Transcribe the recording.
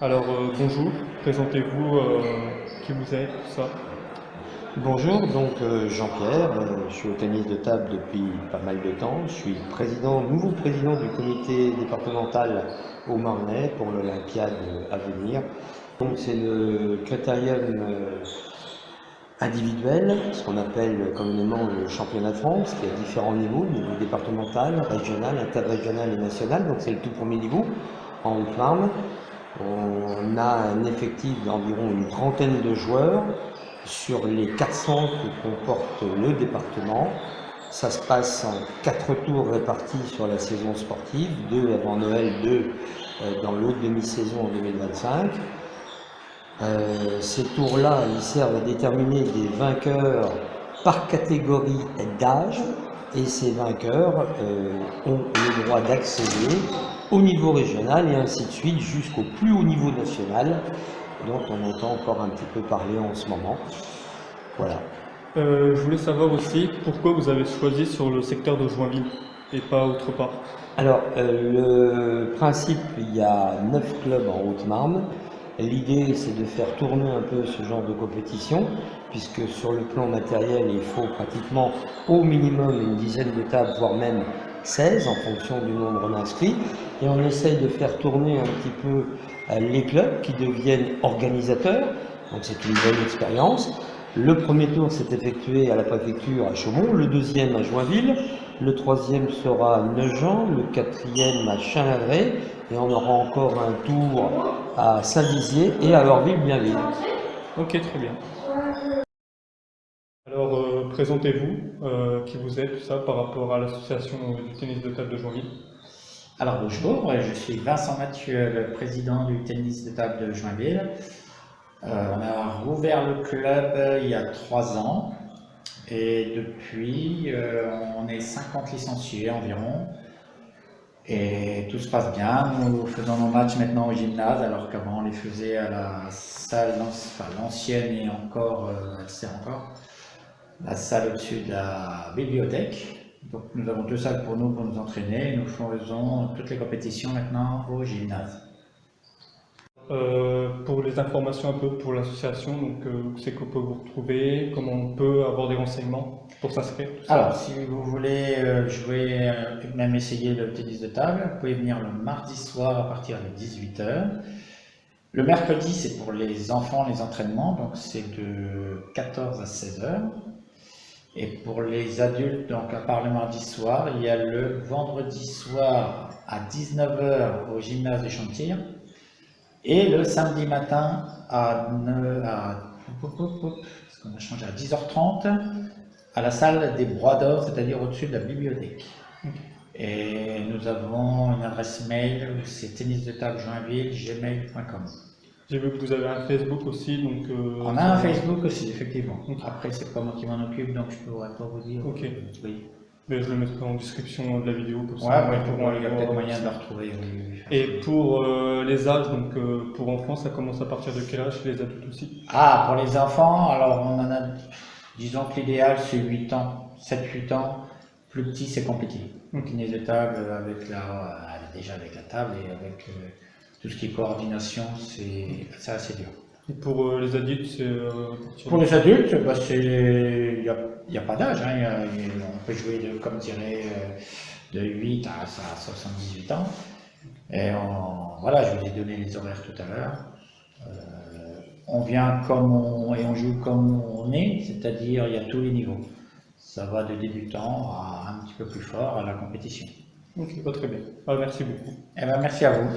Alors bonjour, présentez-vous qui vous êtes, tout ça. Bonjour, donc Jean-Pierre, je suis au tennis de table depuis pas mal de temps. Je suis nouveau président du comité départemental au Marnais pour l'Olympiade à venir. Donc c'est le critérium individuel, ce qu'on appelle communément le championnat de France, qui a différents niveaux, niveau départemental, régional, interrégional et national. Donc c'est le tout premier niveau en Haute-Marne. On a un effectif d'environ une trentaine de joueurs sur les 400 que comporte le département. Ça se passe en 4 tours répartis sur la saison sportive, 2 avant Noël, 2 dans l'autre demi-saison en 2025. Ces tours-là, ils servent à déterminer des vainqueurs par catégorie d'âge, et ces vainqueurs ont le droit d'accéder au niveau régional et ainsi de suite jusqu'au plus haut niveau national, dont on entend encore un petit peu parler en ce moment. Voilà. Je voulais savoir aussi pourquoi vous avez choisi sur le secteur de Joinville et pas autre part. Alors, le principe, il y a 9 clubs en Haute-Marne. L'idée, c'est de faire tourner un peu ce genre de compétition, puisque sur le plan matériel, il faut pratiquement au minimum une dizaine de tables, voire même 16 en fonction du nombre d'inscrits. Et on essaye de faire tourner un petit peu les clubs qui deviennent organisateurs. Donc c'est une bonne expérience. Le premier tour s'est effectué à la préfecture à Chaumont, le deuxième à Joinville, le troisième sera à Nogent, le quatrième à Chin-Lavray, et on aura encore un tour à Saint-Dizier et à Orville-Bienville. Ok, très bien. Alors présentez-vous, qui vous êtes, tout ça, par rapport à l'association du tennis de table de Joinville. Alors bonjour, je suis Vincent Mathieu, le président du tennis de table de Joinville. On a rouvert le club il y a 3 ans et depuis on est 50 licenciés environ et tout se passe bien. Nous faisons nos matchs maintenant au gymnase alors qu'avant on les faisait à la salle, enfin l'ancienne et encore, elle sert encore, la salle au-dessus de la bibliothèque. Donc nous avons 2 salles pour nous entraîner et nous faisons toutes les compétitions maintenant au gymnase. Pour les informations un peu pour l'association, donc c'est qu'on peut vous retrouver, comment on peut avoir des renseignements pour s'inscrire. Alors si vous voulez jouer, même essayer le tennis de table, vous pouvez venir le mardi soir à partir de 18 h. Le mercredi c'est pour les enfants les entraînements, donc c'est de 14 à 16 h. Et pour les adultes, donc à part le mardi soir, il y a le vendredi soir à 19 h au gymnase des Chantiers et le samedi matin parce qu'on a changé à 10h30 à la salle des Broies d'Or, c'est-à-dire au-dessus de la bibliothèque. Et nous avons une adresse mail, c'est tennisdetablejoinville@gmail.com. J'ai vu que vous avez un Facebook aussi, donc... On a un Facebook aussi, effectivement. Okay. Après, c'est pas moi qui m'en occupe, donc je ne pourrais pas vous dire. Ok. Oui. Mais je le mettrai en description de la vidéo pour ça. Ouais, il y a peut-être moyen de le retrouver. Et pour les âges, donc pour enfants, ça commence à partir de quel âge, les adultes aussi? Ah, pour les enfants, alors on en a, disons que l'idéal c'est 8 ans, 7-8 ans. Plus petit, c'est compliqué. Donc, tennis de table déjà avec la table et avec tout ce qui est coordination, c'est assez dur. Et pour les adultes, c'est... Pour les adultes, bah, il n'y a pas d'âge. Hein. On peut jouer, comme dirait, de 8 à 78 ans. Et voilà, je vous ai donné les horaires tout à l'heure. On vient et on joue comme on est, c'est-à-dire il y a tous les niveaux. Ça va de débutant à un petit peu plus fort à la compétition. Ok, très bien. Merci beaucoup. Eh bien, merci à vous.